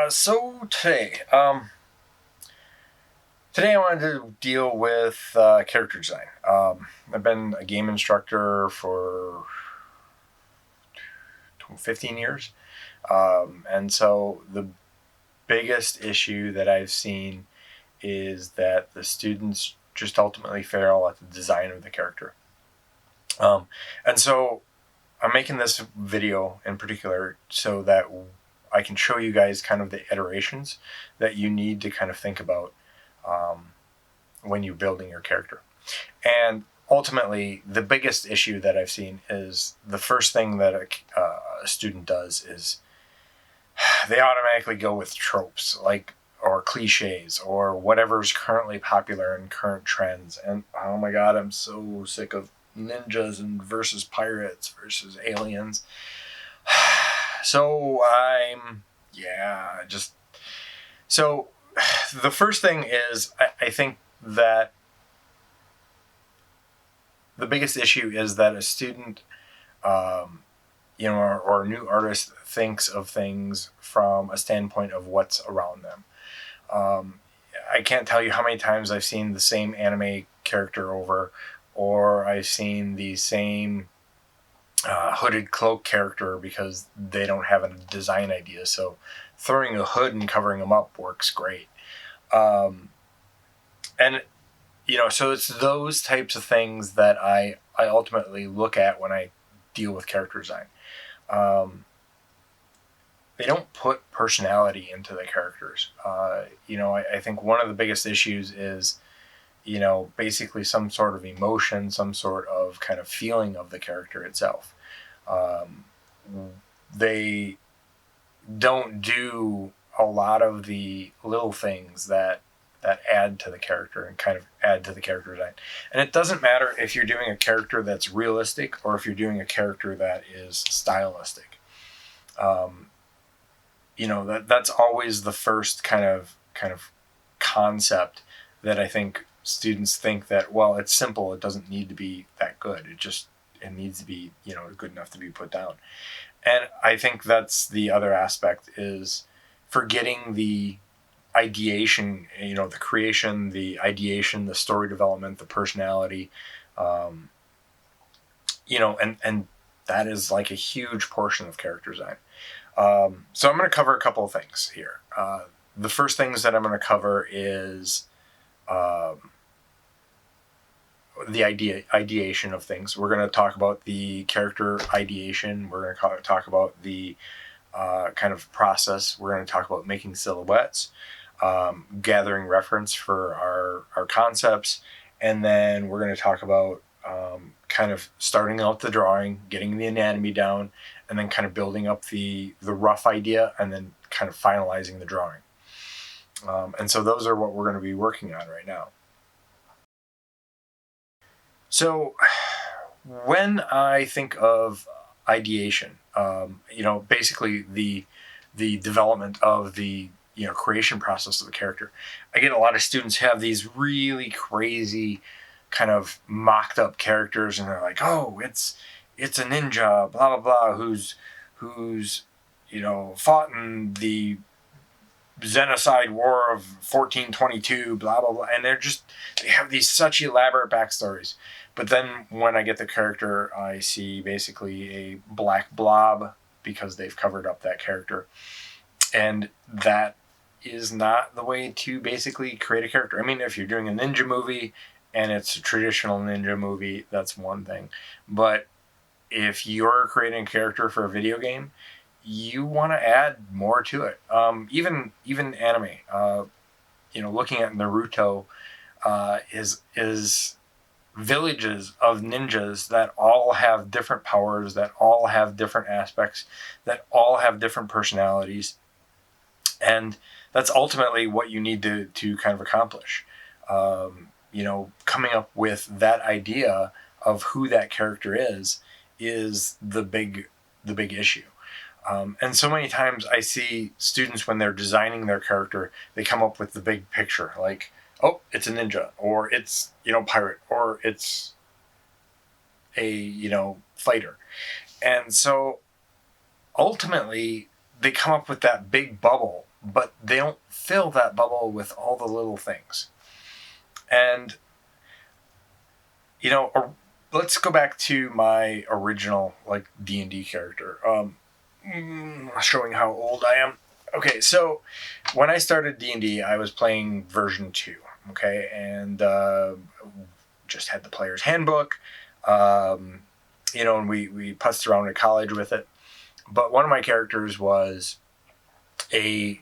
So today I wanted to deal with character design. I've been a game instructor for 15 years, and so the biggest issue that I've seen is that the students just ultimately fail at the design of the character. And so I'm making this video in particular so that I can show you guys kind of the iterations that you need to kind of think about um, when you're building your character. And ultimately, the biggest issue that I've seen is the first thing that a student does is they automatically go with tropes, like, or cliches, or whatever's currently popular in current trends. And oh my god, I'm so sick of ninjas and versus pirates versus aliens. So just so the first thing is I think that the biggest issue is that a student, or a new artist thinks of things from a standpoint of what's around them. Um, I can't tell you how many times I've seen the same anime character over, or I've seen the same hooded cloak character because they don't have a design idea. So throwing a hood and covering them up works great. Um, and so it's those types of things that I ultimately look at when I deal with character design. They don't put personality into the characters. I think one of the biggest issues is, basically some sort of emotion, some sort of kind of feeling of the character itself. Um, they don't do a lot of the little things that add to the character and kind of add to the character design. And it doesn't matter if you're doing a character that's realistic or if you're doing a character that is stylistic. That's always the first kind of concept that I think students think that, well, it's simple, it doesn't need to be that good. It needs to be, good enough to be put down. And I think that's the other aspect, is forgetting the ideation, the creation, the ideation, the story development, the personality, and that is like a huge portion of character design. So I'm going to cover a couple of things here. The first things that I'm going to cover is the ideation of things. We're going to talk about the character ideation. We're going to talk about the kind of process. We're going to talk about making silhouettes, gathering reference for our concepts, and then we're going to talk about kind of starting out the drawing, getting the anatomy down, and then kind of building up the rough idea, and then kind of finalizing the drawing. And so those are what we're going to be working on right now. So when I think of ideation, basically the development of the creation process of a character, I get a lot of students have these really crazy kind of mocked up characters, and they're like, oh, it's a ninja, blah blah blah, who's fought in the Genocide War of 1422, blah blah blah, and they have these such elaborate backstories. But then when I get the character, I see basically a black blob because they've covered up that character, and that is not the way to basically create a character. I mean, if you're doing a ninja movie and it's a traditional ninja movie, that's one thing. But if you're creating a character for a video game, you want to add more to it. Even anime. Looking at Naruto, is villages of ninjas that all have different powers, that all have different aspects, that all have different personalities, and that's ultimately what you need to kind of accomplish. Coming up with that idea of who that character is the big issue. And so many times I see students, when they're designing their character, they come up with the big picture, like, oh, it's a ninja, or it's, pirate, or it's a, fighter. And so ultimately they come up with that big bubble but they don't fill that bubble with all the little things. And, let's go back to my original, like, D&D character. Showing how old I am. Okay, so when I started D&D, I was playing version 2, okay? And just had the player's handbook, and we putzed around in college with it. But one of my characters was a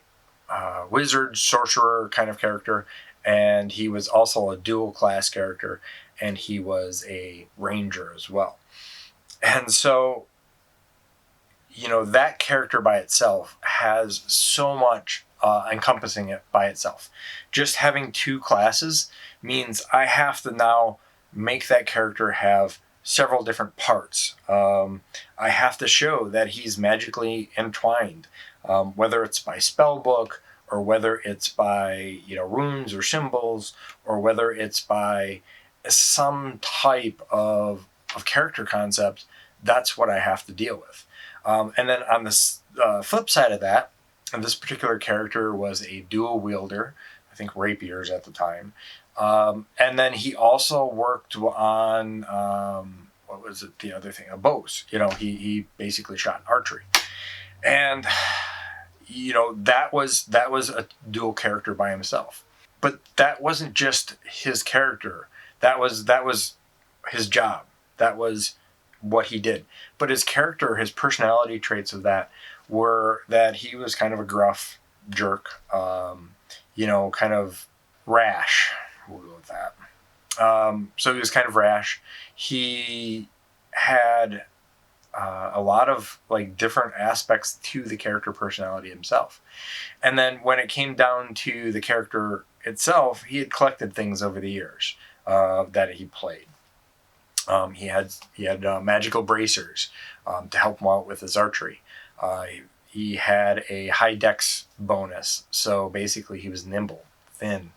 wizard, sorcerer kind of character, and he was also a dual class character, and he was a ranger as well. And so, that character by itself has so much encompassing it by itself. Just having 2 classes means I have to now make that character have several different parts. I have to show that he's magically entwined, whether it's by spell book or whether it's by runes or symbols, or whether it's by some type of character concept. That's what I have to deal with. And then on the flip side of that, and this particular character was a dual wielder, I think rapiers at the time. And then he also worked on, what was it, the other thing? Bows. He basically shot archery. And, that was a dual character by himself. But that wasn't just his character. That was his job. That was what he did. But his character, his personality traits of that were that he was kind of a gruff jerk, kind of rash. We'll go with that. So he was kind of rash. He had a lot of different aspects to the character personality himself. And then when it came down to the character itself, he had collected things over the years that he played. He had magical bracers to help him out with his archery. He had a high dex bonus, so basically he was nimble, thin.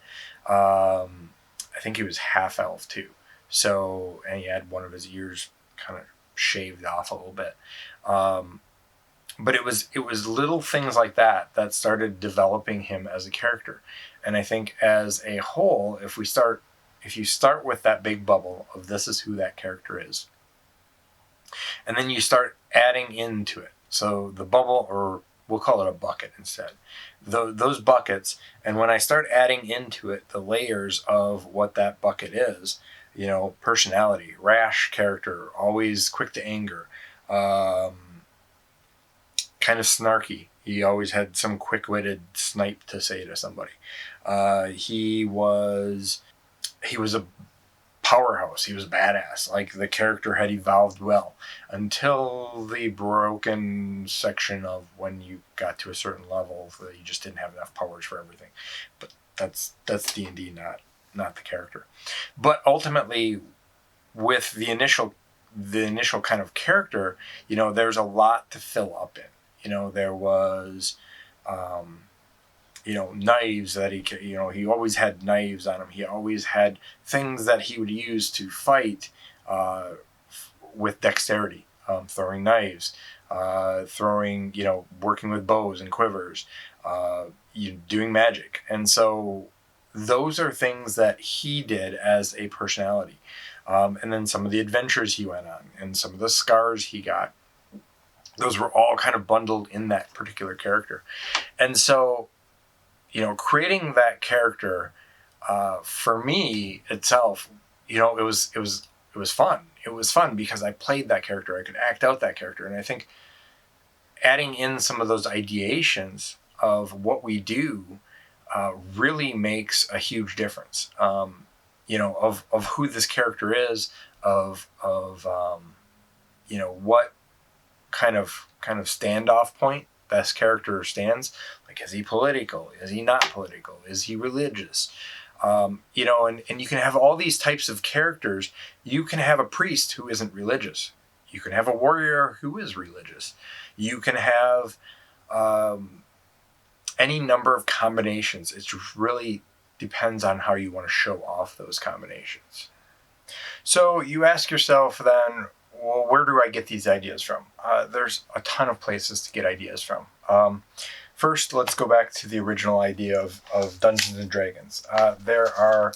I think he was half elf too. So, and he had one of his ears kind of shaved off a little bit. But it was little things like that started developing him as a character. And I think as a whole, if you start with that big bubble of this is who that character is, and then you start adding into it. So the bubble, or we'll call it a bucket instead. Those buckets, and when I start adding into it the layers of what that bucket is, personality, rash character, always quick to anger, kind of snarky. He always had some quick-witted snipe to say to somebody. He was a powerhouse. He was badass. Like, the character had evolved well until the broken section of when you got to a certain level that you just didn't have enough powers for everything. But that's D&D, not the character. But ultimately, with the initial kind of character, there's a lot to fill up in. There was knives that he always had knives on him. He always had things that he would use to fight with dexterity, throwing knives, working with bows and quivers, doing magic. And so those are things that he did as a personality. And then some of the adventures he went on and some of the scars he got, those were all kind of bundled in that particular character. And so, creating that character, for me itself, it was fun. It was fun because I played that character. I could act out that character. And I think adding in some of those ideations of what we do really makes a huge difference. Of who this character is, of what kind of standoff point this character stands. Like, is he political? Is he not political? Is he religious? And you can have all these types of characters. You can have a priest who isn't religious. You can have a warrior who is religious. You can have any number of combinations. It just really depends on how you want to show off those combinations. So you ask yourself then, well, where do I get these ideas from? There's a ton of places to get ideas from. first, let's go back to the original idea of Dungeons and Dragons. There are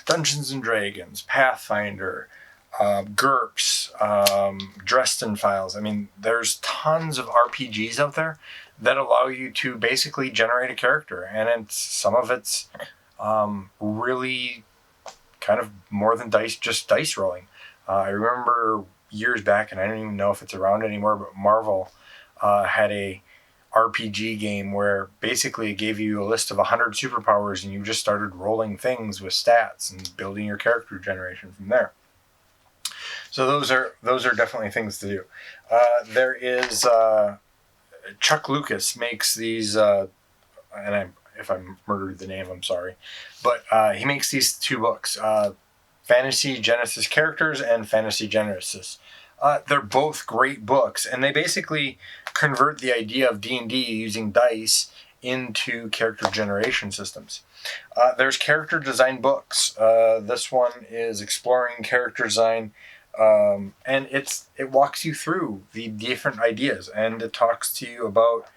Dungeons and Dragons, Pathfinder, GURPS, Dresden Files. I mean, there's tons of RPGs out there that allow you to basically generate a character, and some of it's really kind of more than just dice rolling. I remember years back, and I don't even know if it's around anymore, but Marvel had a RPG game where basically it gave you a list of 100 superpowers and you just started rolling things with stats and building your character generation from there. So those are definitely things to do. There is Chuck Lucas makes these, if I murdered the name, I'm sorry, but he makes these two books, Fantasy Genesis Characters and Fantasy Genesis. They're both great books, and they basically convert the idea of D&D using dice into character generation systems. There's character design books. This one is Exploring Character Design, and it walks you through the different ideas, and it talks to you about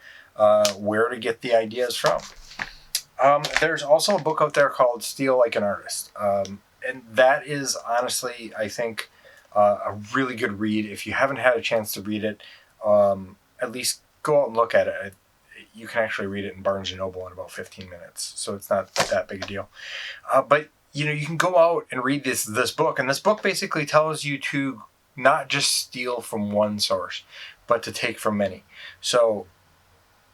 where to get the ideas from. There's also a book out there called Steal Like an Artist, and that is honestly, I think, a really good read. If you haven't had a chance to read it, at least go out and look at it. You can actually read it in Barnes & Noble in about 15 minutes, so it's not that big a deal. But you can go out and read this book, and this book basically tells you to not just steal from one source, but to take from many. So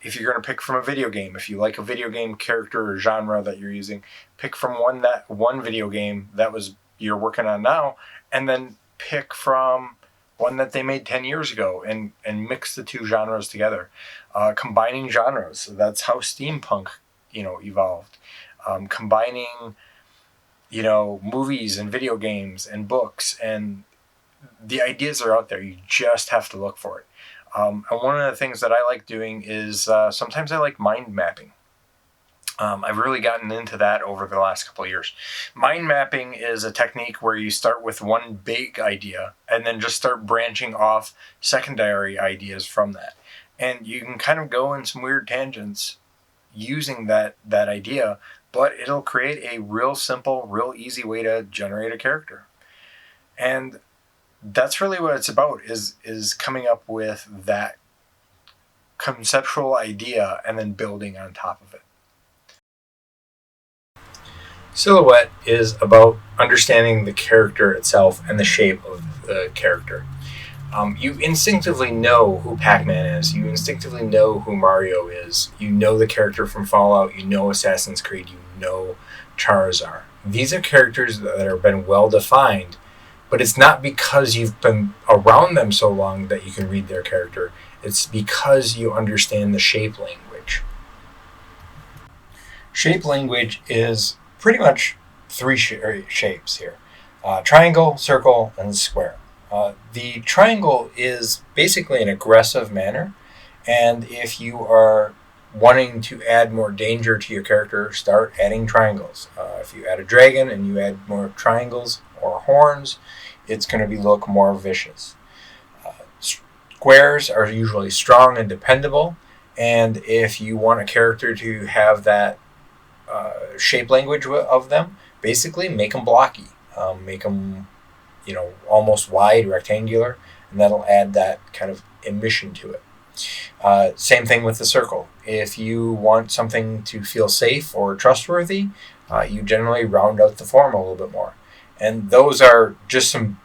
if you're going to pick from a video game, if you like a video game character or genre that you're using, pick from one video game that you're working on now, and then pick from one that they made 10 years ago and mix the two genres together. Combining genres, that's how steampunk evolved. Combining movies and video games and books, and the ideas are out there. You just have to look for it. And one of the things that I like doing is sometimes I like mind mapping. I've really gotten into that over the last couple of years. Mind mapping is a technique where you start with one big idea and then just start branching off secondary ideas from that. And you can kind of go in some weird tangents using that idea, but it'll create a real simple, real easy way to generate a character. And that's really what it's about, is coming up with that conceptual idea and then building on top of it. Silhouette is about understanding the character itself and the shape of the character. You instinctively know who Pac-Man is. You instinctively know who Mario is. You know the character from Fallout. You know Assassin's Creed. You know Charizard. These are characters that have been well defined, but it's not because you've been around them so long that you can read their character. It's because you understand the shape language. Shape language is pretty much three shapes here. Triangle, circle, and square. The triangle is basically an aggressive manner, and if you are wanting to add more danger to your character, start adding triangles. If you add a dragon and you add more triangles or horns, it's going to look more vicious. Squares are usually strong and dependable, and if you want a character to have that shape language of them, basically make them blocky. Make them almost wide, rectangular, and that'll add that kind of emission to it. Same thing with the circle. If you want something to feel safe or trustworthy, you generally round out the form a little bit more. And those are just some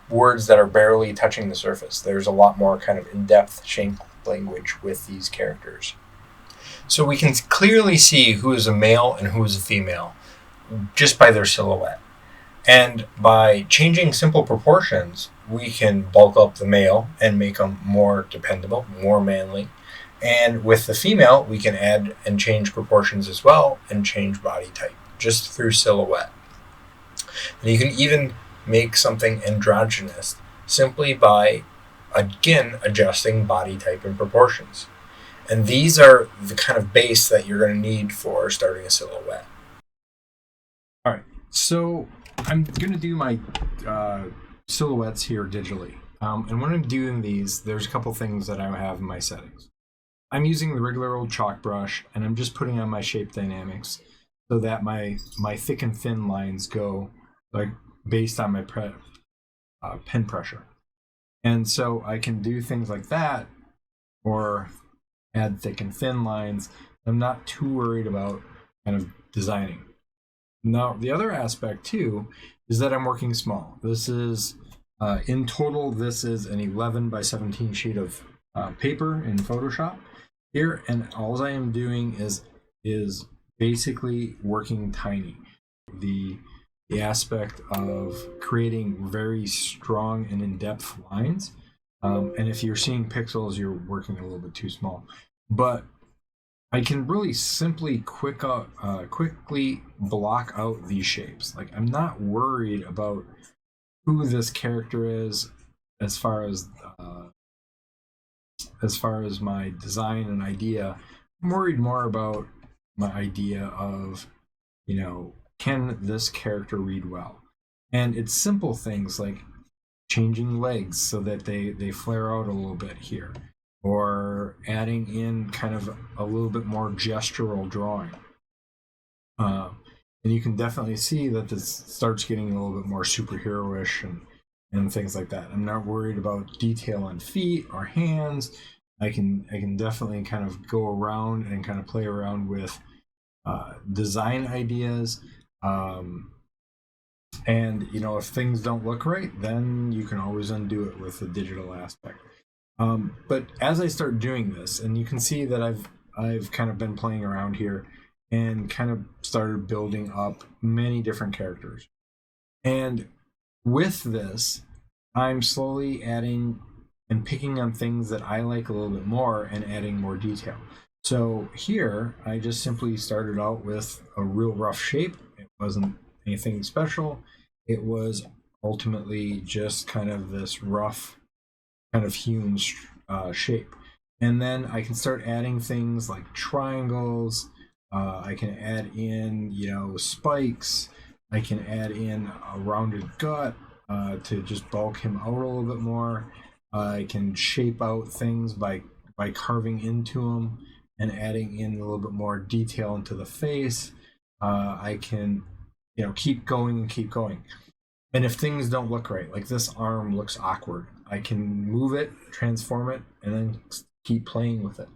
words that are barely touching the surface. There's a lot more kind of in-depth shape language with these characters. So we can clearly see who is a male and who is a female just by their silhouette. And by changing simple proportions, we can bulk up the male and make them more dependable, more manly. And with the female, we can add and change proportions as well and change body type just through silhouette. And you can even make something androgynous simply by, again, adjusting body type and proportions. And these are the kind of base that you're going to need for starting a silhouette. All right, so I'm going to do my silhouettes here digitally. And when I'm doing these, there's a couple things that I have in my settings. I'm using the regular old chalk brush, and I'm just putting on my shape dynamics so that my thick and thin lines go like based on my pen pressure. And so I can do things like that, or add thick and thin lines. I'm not too worried about kind of designing. Now, the other aspect too is that I'm working small. This is, in total, this is an 11 by 17 sheet of paper in Photoshop here, and all I am doing is basically working tiny. The the aspect of creating very strong and in-depth lines. And if you're seeing pixels, you're working a little bit too small. But I can really simply quickly block out these shapes. Like I'm not worried about who this character is as far as uh, as far as my design and idea. I'm worried more about my idea of, can this character read well? And it's simple things like changing legs so that they flare out a little bit here, or adding in kind of a little bit more gestural drawing. Uh, and you can definitely see that this starts getting a little bit more superhero-ish and things like that. I'm not worried about detail on feet or hands. I can definitely kind of go around and kind of play around with design ideas. Um, and if things don't look right, then you can always undo it with the digital aspect. But as I start doing this, and you can see that I've kind of been playing around here and kind of started building up many different characters. And with this, I'm slowly adding and picking on things that I like a little bit more and adding more detail. So here, I just simply started out with a real rough shape. It wasn't anything special. It was ultimately just kind of this rough, kind of hewn shape. And then I can start adding things like triangles. I can add in, spikes. I can add in a rounded gut to just bulk him out a little bit more. I can shape out things by carving into them and adding in a little bit more detail into the face. I can, keep going and keep going. And if things don't look right, like this arm looks awkward, I can move it, transform it, and then keep playing with it.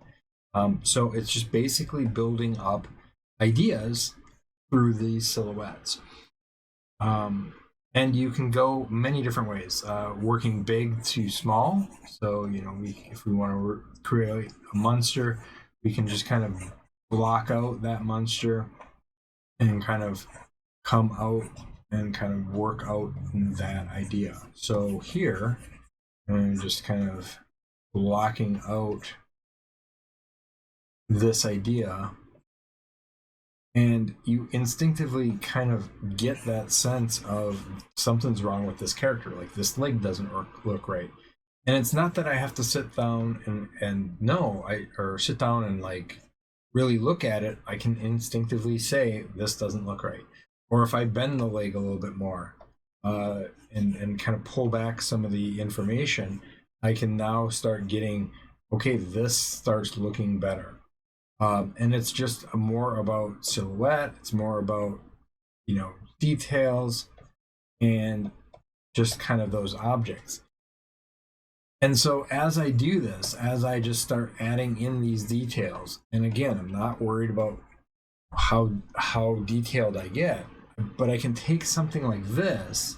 So it's just basically building up ideas through these silhouettes. Um, and you can go many different ways, working big to small. So, if we want to create a monster, we can just kind of block out that monster and kind of come out and kind of work out that idea. So here, I'm just kind of blocking out this idea, and you instinctively kind of get that sense of something's wrong with this character. Like this leg doesn't look right. And it's not that I have to sit down and no, or sit down and like really look at it. I can instinctively say this doesn't look right. Or if I bend the leg a little bit more, and kind of pull back some of the information, I can now start getting, okay, this starts looking better. And it's just more about silhouette. It's more about, details and just kind of those objects. And so as I do this, as I just start adding in these details, and again, I'm not worried about how detailed I get, but I can take something like this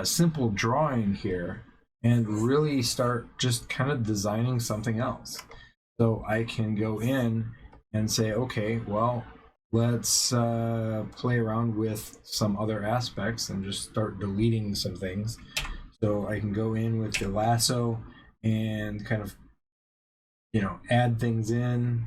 simple drawing here and really start just kind of designing something else. So I can go in and say, okay, well, let's play around with some other aspects and just start deleting some things. So I can go in with the lasso and kind of, add things in.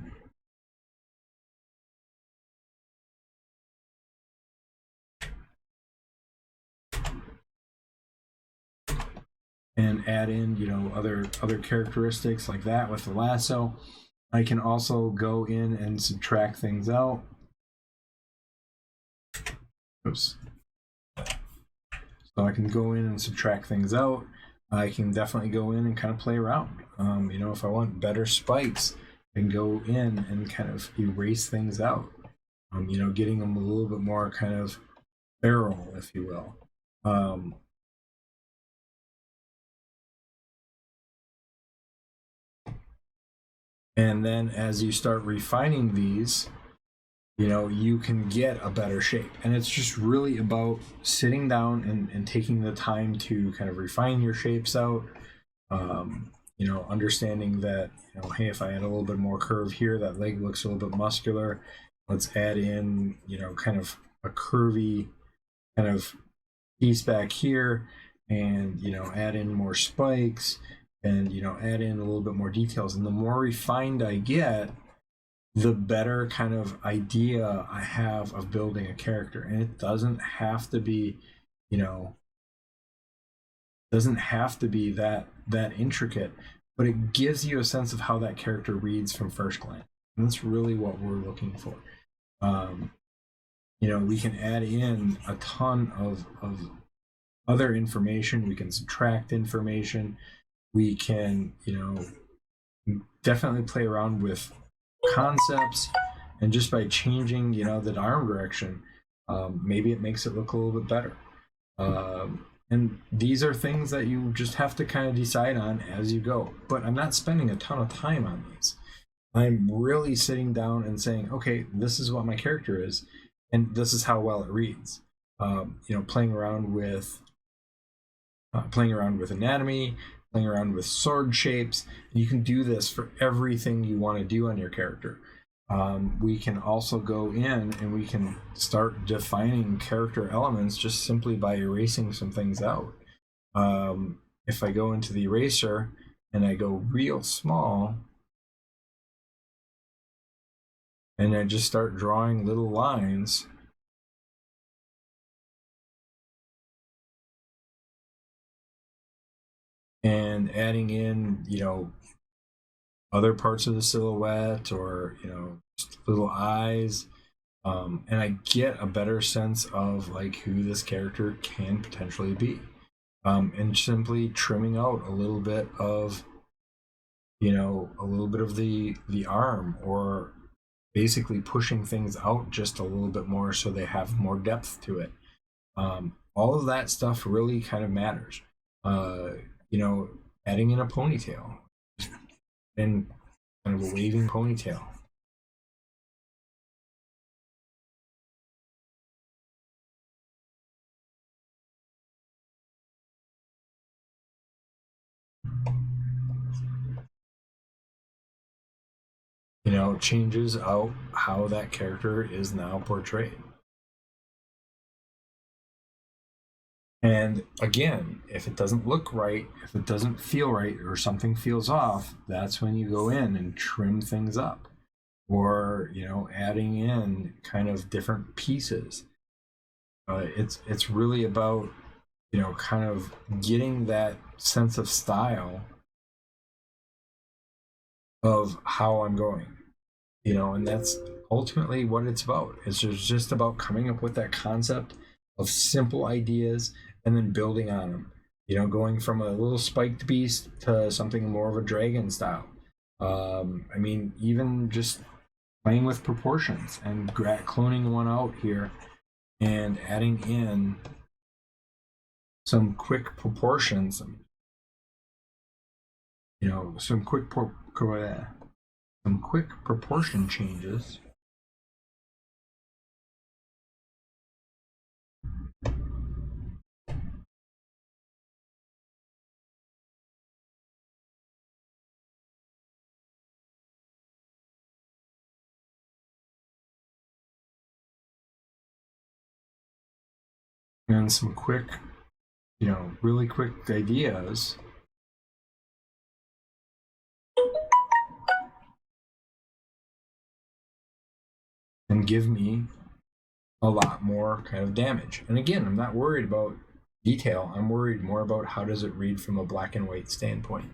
And add in, other characteristics like that with the lasso. I can also go in and subtract things out. Oops. So I can go in and subtract things out. I can definitely go in and kind of play around. If I want better spikes, and go in and kind of erase things out. Getting them a little bit more kind of feral, if you will. Um, and then as you start refining these, you can get a better shape. And it's just really about sitting down and taking the time to kind of refine your shapes out. Understanding that, hey, if I add a little bit more curve here, that leg looks a little bit muscular. Let's add in, kind of a curvy kind of piece back here, and add in more spikes, and add in a little bit more details. And the more refined I get, the better kind of idea I have of building a character. And it doesn't have to be, that intricate, but it gives you a sense of how that character reads from first glance. And that's really what we're looking for. Um, we can add in a ton of other information. We can subtract information. We can, definitely play around with concepts. And just by changing, the arm direction, maybe it makes it look a little bit better. And these are things that you just have to kind of decide on as you go. But I'm not spending a ton of time on these. I'm really sitting down and saying, okay, this is what my character is, and this is how well it reads. Playing around with anatomy, playing around with sword shapes. And you can do this for everything you want to do on your character. We can also go in and we can start defining character elements just simply by erasing some things out. If I go into the eraser and I go real small, and I just start drawing little lines, and adding in, other parts of the silhouette, or, just little eyes. And I get a better sense of like who this character can potentially be. And simply trimming out a little bit of, the arm, or basically pushing things out just a little bit more so they have more depth to it. All of that stuff really kind of matters. Uh, Adding in a ponytail, and kind of a waving ponytail. Changes out how that character is now portrayed. And again, if it doesn't look right, if it doesn't feel right, or something feels off, that's when you go in and trim things up, or adding in kind of different pieces. It's really about kind of getting that sense of style of how I'm going. And that's ultimately what it's about. It's just about coming up with that concept of simple ideas and then building on them. Going from a little spiked beast to something more of a dragon style. Even just playing with proportions and cloning one out here and adding in some quick proportions. Some quick proportion changes. And some quick, really quick ideas. And give me a lot more kind of damage. And again, I'm not worried about detail. I'm worried more about how does it read from a black and white standpoint.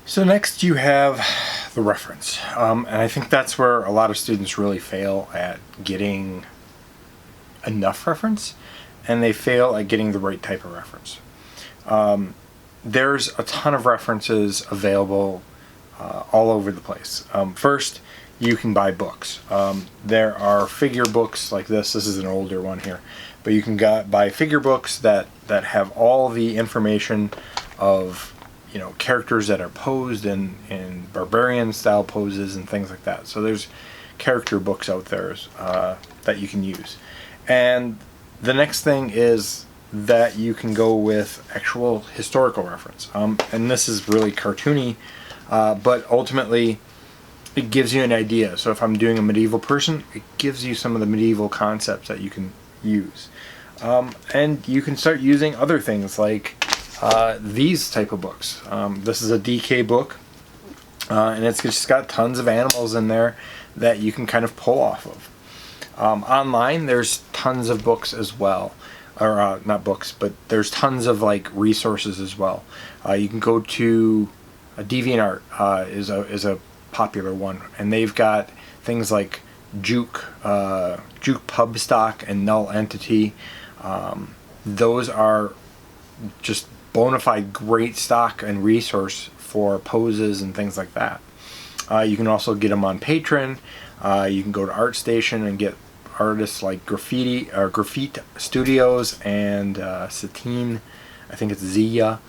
So next you have the reference. And I think that's where a lot of students really fail at getting enough reference, and they fail at getting the right type of reference. there's a ton of references available all over the place. First, you can buy books. There are figure books like this. This is an older one here, but you can buy figure books that have all the information of characters that are posed in barbarian style poses and things like that. So there's character books out there that you can use. And the next thing is that you can go with actual historical reference. And this is really cartoony, but ultimately it gives you an idea. So if I'm doing a medieval person, it gives you some of the medieval concepts that you can use. And you can start using other things like these type of books. This is a DK book, and it's just got tons of animals in there that you can kind of pull off of. Online, there's tons of books as well, or not books, but there's tons of like resources as well. You can go to DeviantArt is a popular one, and they've got things like Juke Pub Stock and Null Entity. Those are just bona fide great stock and resource for poses and things like that. You can also get them on Patreon. You can go to ArtStation and get artists like Graffiti Studios and Satine. I think it's Zia.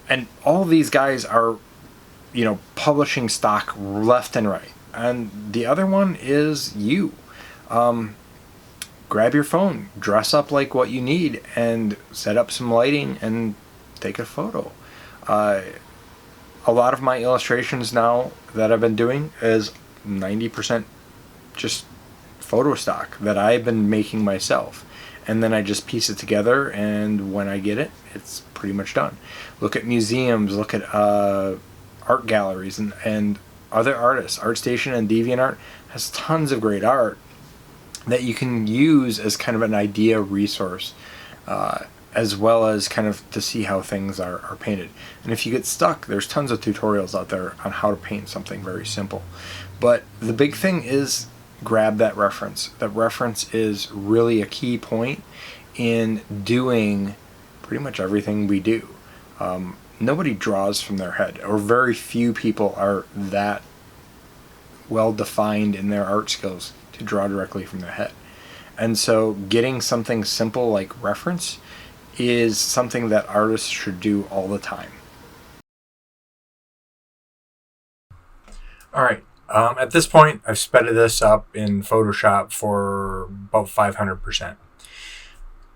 And all these guys are, publishing stock left and right. And the other one is you. Grab your phone, dress up like what you need, and set up some lighting and take a photo. A lot of my illustrations now that I've been doing is 90% just photo stock that I've been making myself. And then I just piece it together, and when I get it, it's pretty much done. Look at museums, look at art galleries and other artists. ArtStation and DeviantArt has tons of great art that you can use as kind of an idea resource, as well as kind of to see how things are painted. And if you get stuck, there's tons of tutorials out there on how to paint something very simple. But the big thing is grab that reference. That reference is really a key point in doing pretty much everything we do. Nobody draws from their head, or very few people are that well defined in their art skills to draw directly from their head. And so getting something simple like reference is something that artists should do all the time. All right. At this point, I've sped this up in Photoshop for about 500%.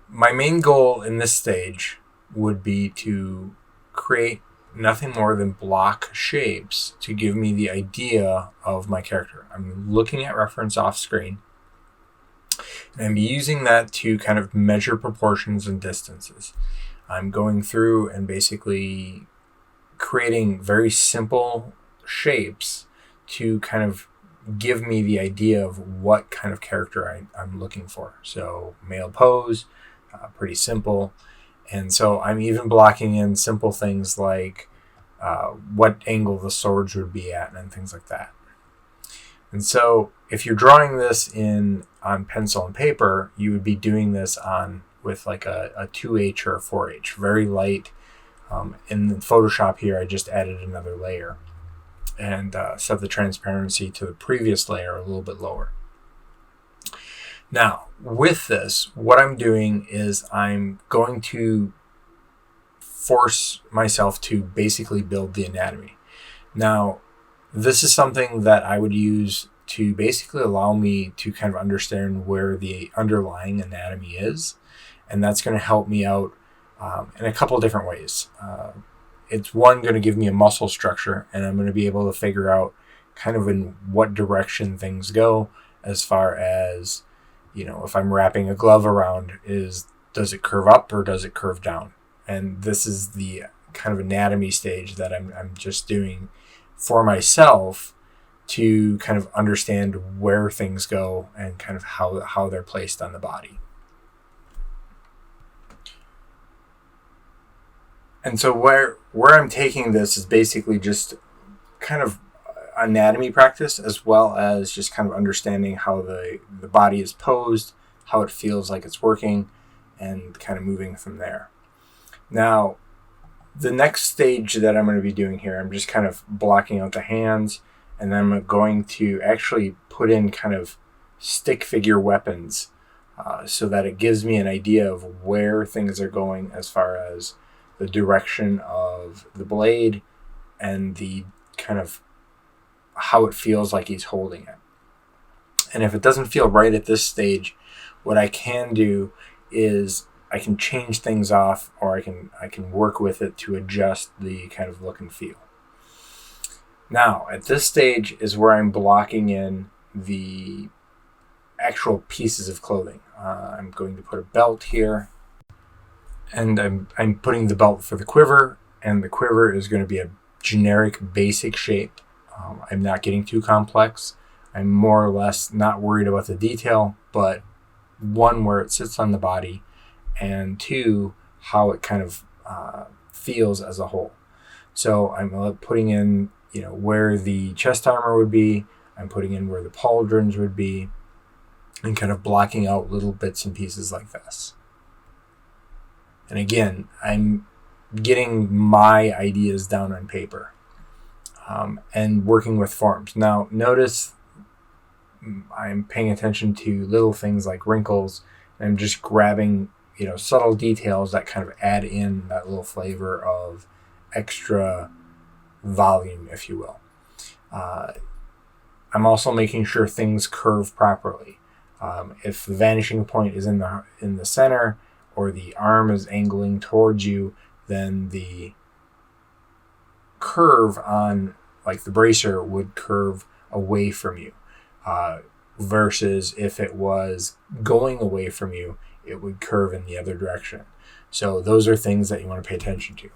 My main goal in this stage would be to create nothing more than block shapes to give me the idea of my character. I'm looking at reference off screen, and I'm using that to kind of measure proportions and distances. I'm going through and basically creating very simple shapes to kind of give me the idea of what kind of character I'm looking for. So male pose, pretty simple. And so I'm even blocking in simple things like what angle the swords would be at and things like that. And so if you're drawing this on pencil and paper, you would be doing this with like a 2H or a 4H, very light. In Photoshop here, I just added another layer and set the transparency to the previous layer a little bit lower. Now, with this, what I'm doing is I'm going to force myself to basically build the anatomy. Now, this is something that I would use to basically allow me to kind of understand where the underlying anatomy is, and that's going to help me out in a couple of different ways. It's going to give me a muscle structure, and I'm going to be able to figure out kind of in what direction things go as far as, if I'm wrapping a glove around, does it curve up or does it curve down? And this is the kind of anatomy stage that I'm just doing for myself to kind of understand where things go and kind of how they're placed on the body. And so where I'm taking this is basically just kind of anatomy practice, as well as just kind of understanding how the body is posed, how it feels like it's working, and kind of moving from there. Now, The next stage that I'm going to be doing here, I'm just kind of blocking out the hands, and then I'm going to actually put in kind of stick figure weapons so that it gives me an idea of where things are going as far as the direction of the blade and the kind of how it feels like he's holding it. And if it doesn't feel right at this stage, what I can do is I can change things off, or I can work with it to adjust the kind of look and feel. Now, at this stage is where I'm blocking in the actual pieces of clothing. I'm going to put a belt here, and I'm putting the belt for the quiver, and the quiver is going to be a generic basic shape. I'm not getting too complex. I'm more or less not worried about the detail, but one, where it sits on the body, and two, how it kind of feels as a whole. So I'm putting in, where the chest armor would be. I'm putting in where the pauldrons would be, and kind of blocking out little bits and pieces like this. And again, I'm getting my ideas down on paper and working with forms. Now, notice I'm paying attention to little things like wrinkles, and I'm just grabbing, subtle details that kind of add in that little flavor of extra volume, if you will. I'm also making sure things curve properly. If the vanishing point is in the center, or the arm is angling towards you, then the curve on like the bracer would curve away from you. Versus if it was going away from you, it would curve in the other direction. So those are things that you want to pay attention to.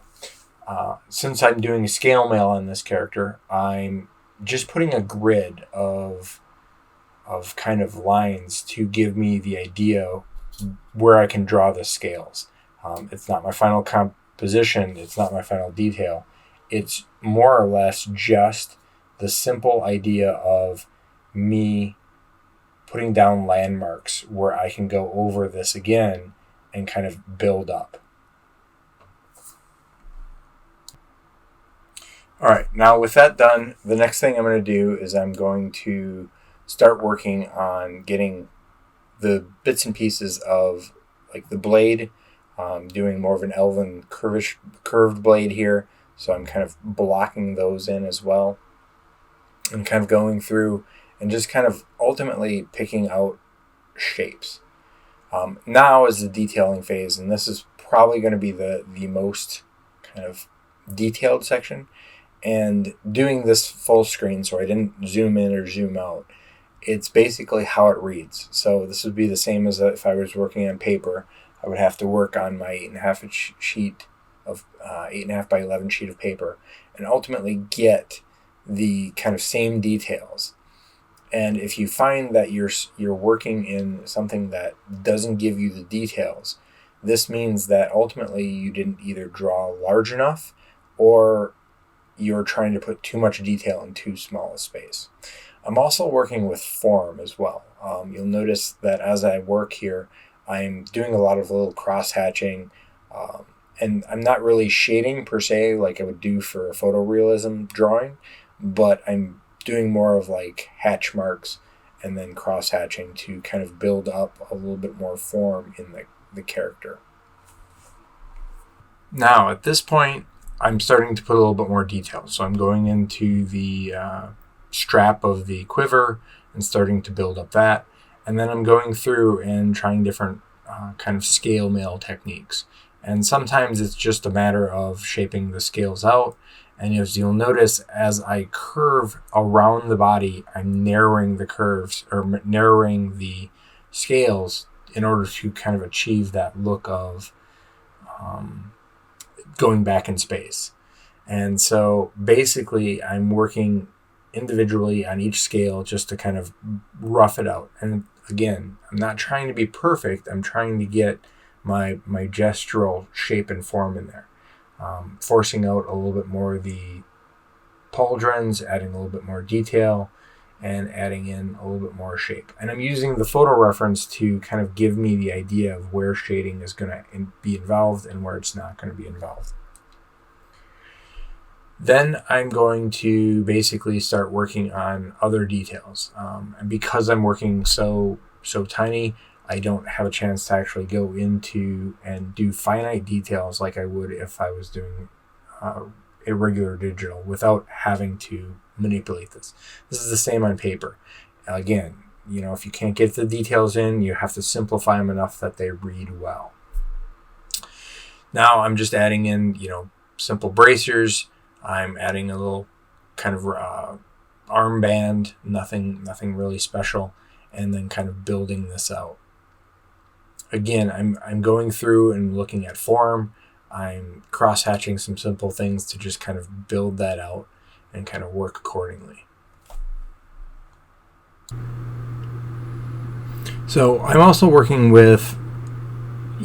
Since I'm doing scale mail on this character, I'm just putting a grid of kind of lines to give me the idea where I can draw the scales. It's not my final composition. It's not my final detail. It's more or less just the simple idea of me putting down landmarks where I can go over this again and kind of build up. All right, now with that done, the next thing I'm going to do is I'm going to start working on getting the bits and pieces of like the blade, doing more of an elven curved blade here. So I'm kind of blocking those in as well, and kind of going through and just kind of ultimately picking out shapes. Now is the detailing phase, and this is probably going to be the most kind of detailed section. And doing this full screen, so I didn't zoom in or zoom out, it's basically how it reads. So this would be the same as if I was working on paper. I would have to work on my 8.5 sheet of 8.5 by 11 sheet of paper, and ultimately get the kind of same details. And if you find that you're working in something that doesn't give you the details, this means that ultimately you didn't either draw large enough, or you're trying to put too much detail in too small a space. I'm also working with form as well. You'll notice that as I work here, I'm doing a lot of little cross-hatching, and I'm not really shading per se like I would do for a photorealism drawing, but I'm doing more of like hatch marks and then cross-hatching to kind of build up a little bit more form in the character. Now, at this point, I'm starting to put a little bit more detail. So I'm going into the strap of the quiver and starting to build up that. And then I'm going through and trying different kind of scale mail techniques. And sometimes it's just a matter of shaping the scales out. And as you'll notice, as I curve around the body, I'm narrowing the curves, or narrowing the scales, in order to kind of achieve that look of going back in space. And so basically I'm working individually on each scale just to kind of rough it out. And again, I'm not trying to be perfect. I'm trying to get my gestural shape and form in there. Forcing out a little bit more of the pauldrons, adding a little bit more detail, and adding in a little bit more shape. And I'm using the photo reference to kind of give me the idea of where shading is going to be involved and where it's not going to be involved. Then I'm going to basically start working on other details. And because I'm working so tiny, I don't have a chance to actually go into and do finite details like I would if I was doing irregular digital without having to manipulate this. This is the same on paper. Again, if you can't get the details in, you have to simplify them enough that they read well. Now I'm just adding in, simple bracers. I'm adding a little kind of armband, nothing really special, and then kind of building this out. Again, I'm going through and looking at form. I'm cross-hatching some simple things to just kind of build that out and kind of work accordingly. So I'm also working with,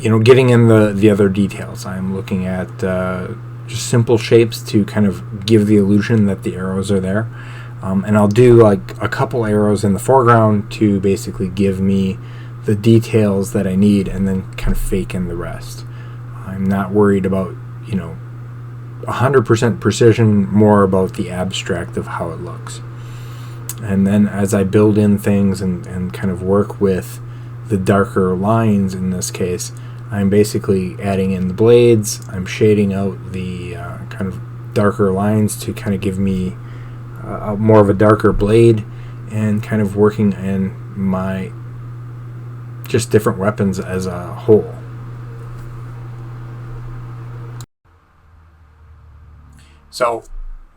getting in the other details. I'm looking at just simple shapes to kind of give the illusion that the arrows are there. And I'll do like a couple arrows in the foreground to basically give me the details that I need, and then kind of fake in the rest. I'm not worried about 100% precision, more about the abstract of how it looks. And then as I build in things and kind of work with the darker lines in this case, I'm basically adding in the blades. I'm shading out the kind of darker lines to kind of give me more of a darker blade, and kind of working in my just different weapons as a whole. So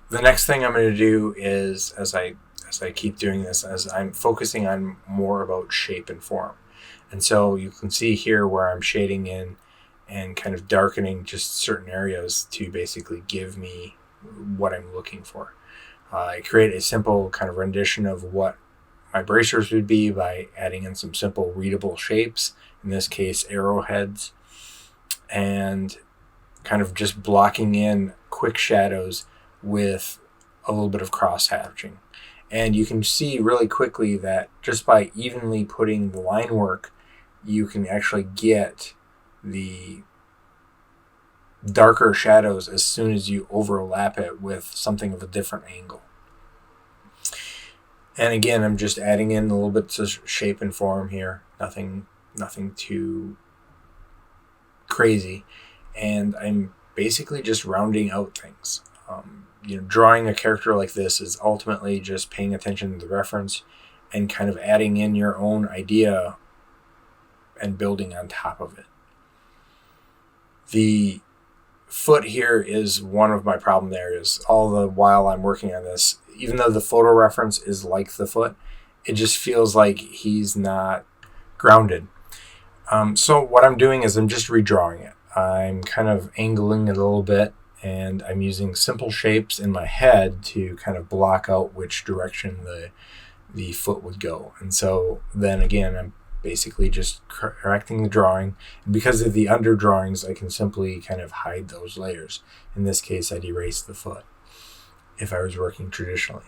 the next thing I'm going to do is, as I keep doing this, as I'm focusing on more about shape and form. And so you can see here where I'm shading in and kind of darkening just certain areas to basically give me what I'm looking for. I create a simple kind of rendition of what my bracers would be by adding in some simple readable shapes, in this case arrowheads, and kind of just blocking in quick shadows with a little bit of cross-hatching. And you can see really quickly that just by evenly putting the line work, you can actually get the darker shadows as soon as you overlap it with something of a different angle. And again, I'm just adding in a little bit of shape and form here. Nothing too crazy. And I'm basically just rounding out things. Drawing a character like this is ultimately just paying attention to the reference and kind of adding in your own idea and building on top of it. The foot here is one of my problem areas. All the while I'm working on this, even though the photo reference is like the foot, it just feels like he's not grounded. So what I'm doing is I'm just redrawing it. I'm kind of angling it a little bit, and I'm using simple shapes in my head to kind of block out which direction the foot would go. And so then again, I'm basically just correcting the drawing. And because of the underdrawings, I can simply kind of hide those layers. In this case, I'd erase the foot if I was working traditionally.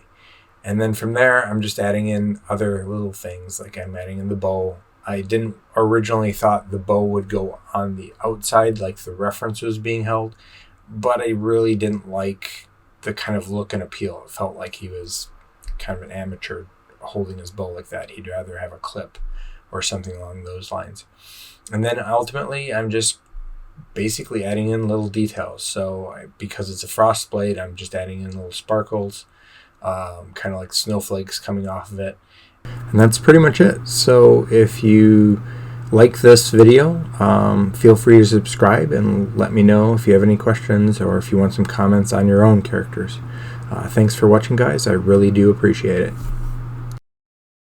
And then from there, I'm just adding in other little things, like I'm adding in the bow. I didn't originally thought the bow would go on the outside like the reference was being held, but I really didn't like the kind of look and appeal. It felt like he was kind of an amateur holding his bow like that. He'd rather have a clip or something along those lines. And then ultimately, I'm just basically adding in little details. So because it's a frost blade, I'm just adding in little sparkles, kind of like snowflakes coming off of it. And that's pretty much it. So if you like this video, feel free to subscribe and let me know if you have any questions or if you want some comments on your own characters. Thanks for watching, guys. I really do appreciate it.